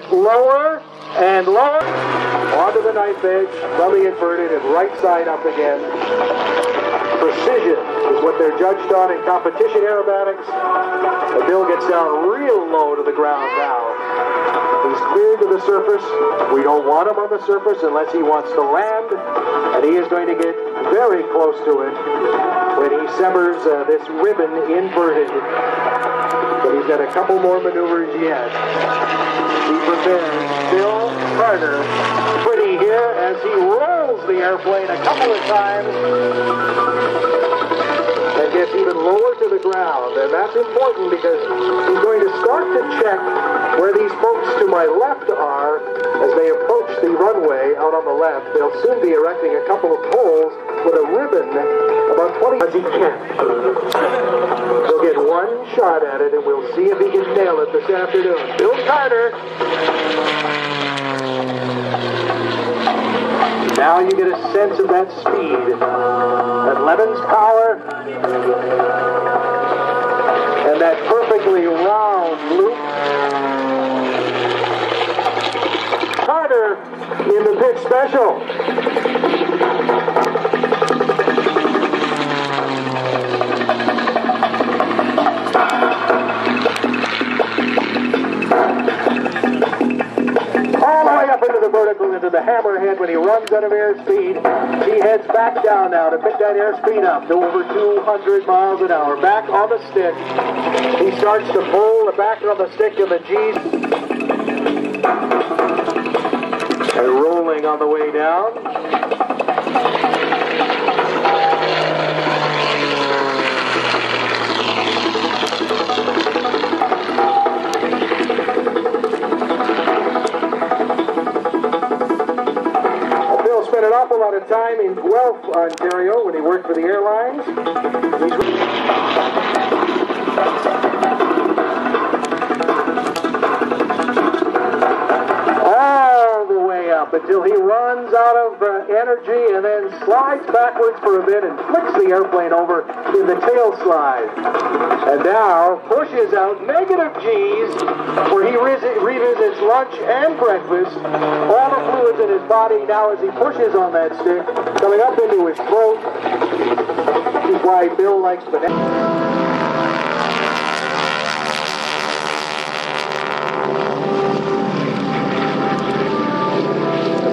and lower and lower. Onto the knife edge, belly inverted and right side up again. Precision is what they're judged on in competition aerobatics. The bill gets down real low to the ground now. He's cleared to the surface. We don't want him on the surface unless he wants to land, and he is going to get very close to it when he severs this ribbon inverted. But he's got a couple more maneuvers yet. He prepares. Bill Carter, pretty here as he rolls the airplane a couple of times and gets even lower to the ground. And that's important because he's going to start to check where these folks to my left are as they approach the runway out on the left. They'll soon be erecting a couple of poles with a ribbon about 20 as he can. He'll get one shot at it and we'll see if he can nail it this afternoon. Bill Carter. Now you get a sense of that speed, that Levin's power, and that perfectly round loop. Carter in the pitch special. Vertical into the hammerhead when he runs out of airspeed. He heads back down now to pick that airspeed up to over 200 miles an hour. Back on the stick. He starts to pull the back on the stick of the G's. And rolling on the way down. Spent an awful lot of time in Guelph, Ontario, when he worked for the airlines. All the way up until he runs out of energy and then slides backwards for a bit and flicks the airplane over in the tail slide. And now pushes out negative G's where he revisits lunch and breakfast. All the fluids in his body now as he pushes on that stick, coming up into his throat. This is why Bill likes bananas.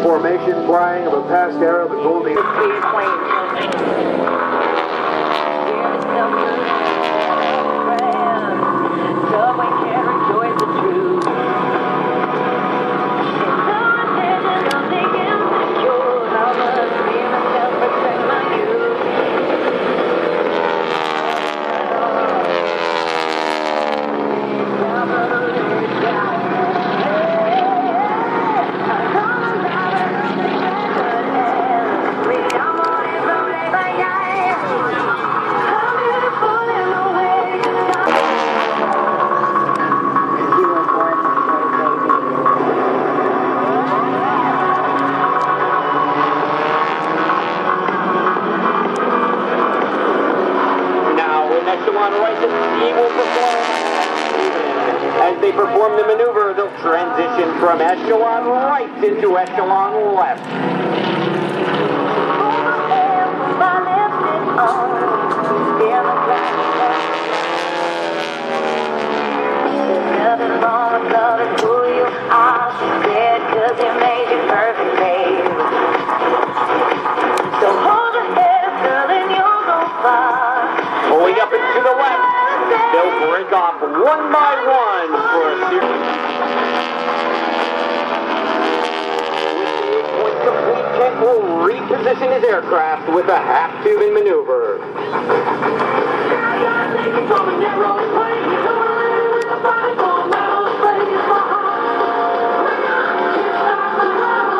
Formation flying of a past era, the Goldie. As they perform the maneuver, they'll transition from echelon right into echelon left. Pulling up and to the left. They'll break off one by one for a series. With the 8-point complete, Kent will reposition his aircraft with a half-tubing maneuver.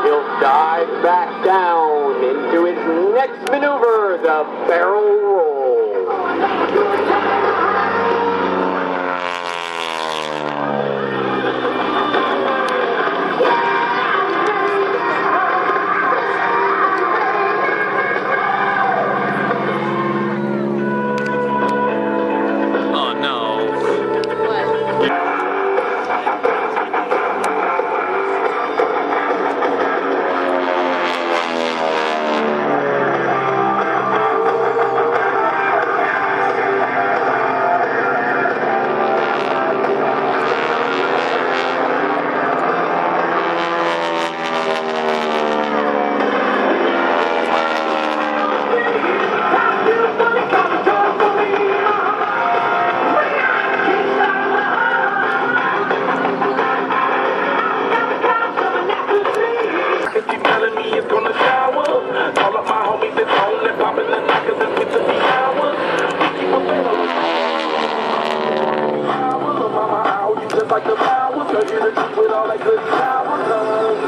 He'll dive back down into his next maneuver, the barrel roll. all that good power comes.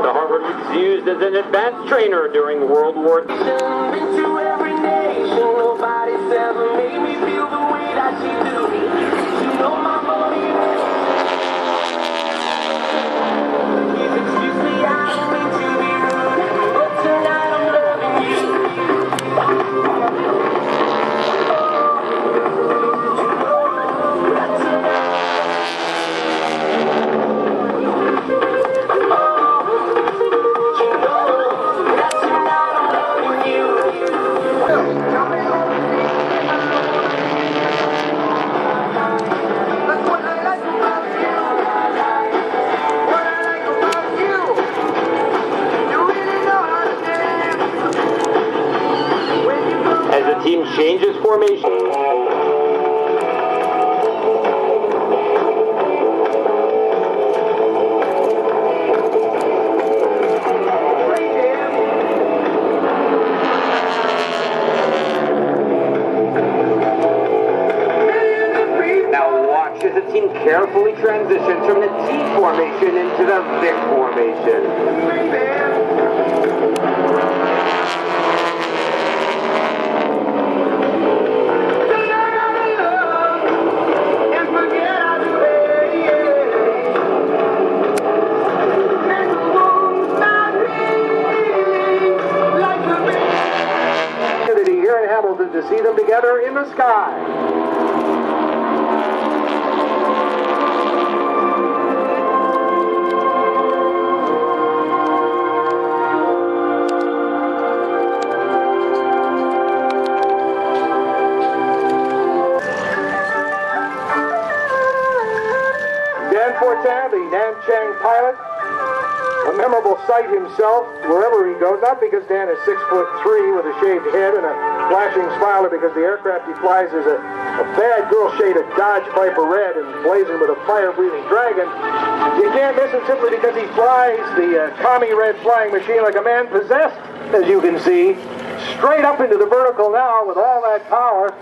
The Harvard was used as an advanced trainer during World War II. Into every nation, nobody's ever made me feel the way that she do. You know my money. Please excuse me, I don't mean to be rude, but tonight I'm loving you. As the team changes formation. Now watch as the team carefully transitions from the T formation into the Vic formation. Here in Hamilton to see them together in the sky. Dan Fortin, the Nanchang pilot, a memorable sight himself wherever he goes, not because Dan is 6'3" with a shaved head and a flashing smile, or because the aircraft he flies is a bad girl shade of Dodge Viper Red and blazing with a fire-breathing dragon. You can't miss him simply because he flies the Tommy Red flying machine like a man possessed, as you can see, straight up into the vertical now with all that power,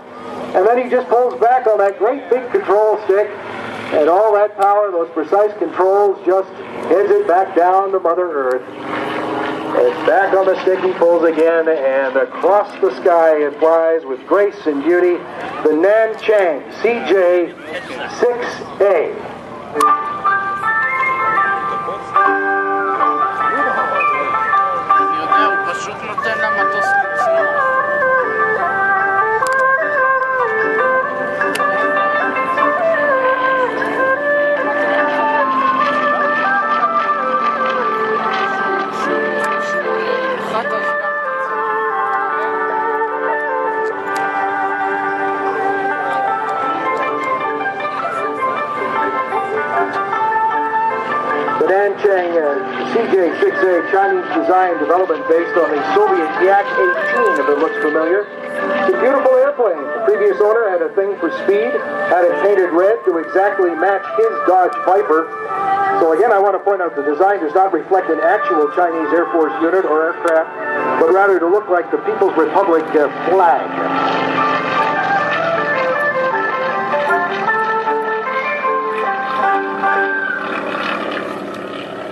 and then he just pulls back on that great big control stick, and all that power, those precise controls, just heads it back down to Mother Earth. It's back on the stick, he pulls again, and across the sky it flies with grace and beauty, the Nanchang CJ-6A. Nanchang CJ-6A, Chinese design development based on the Soviet Yak-18, if it looks familiar. It's a beautiful airplane. The previous owner had a thing for speed, had it painted red to exactly match his Dodge Viper. So again, I want to point out the design does not reflect an actual Chinese Air Force unit or aircraft, but rather to look like the People's Republic flag.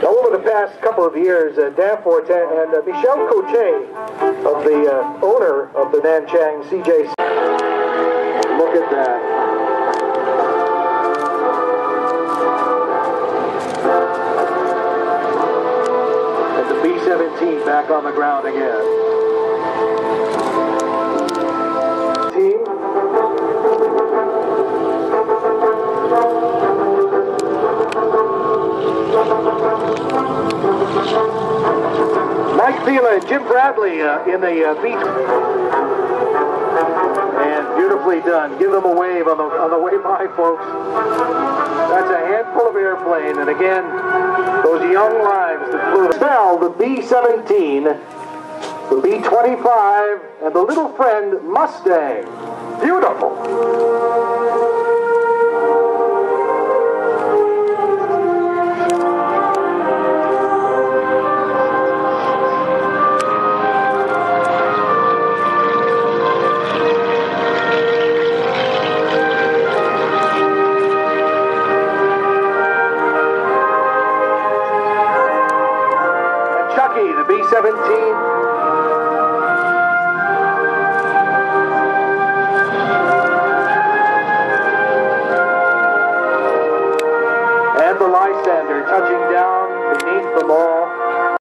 Over the past couple of years, Dan Fortin and Michel Coche, of the owner of the Nanchang CJ. Look at that. And the B-17 back on the ground again. Team. Mike Vila and Jim Bradley in the beat. And beautifully done. Give them a wave on the way by, folks. That's a handful of airplane. And again, those young lives that flew. Now the B-17, the B-25, and the little friend Mustang. Beautiful. 2017. And the Lysander touching down beneath the mall.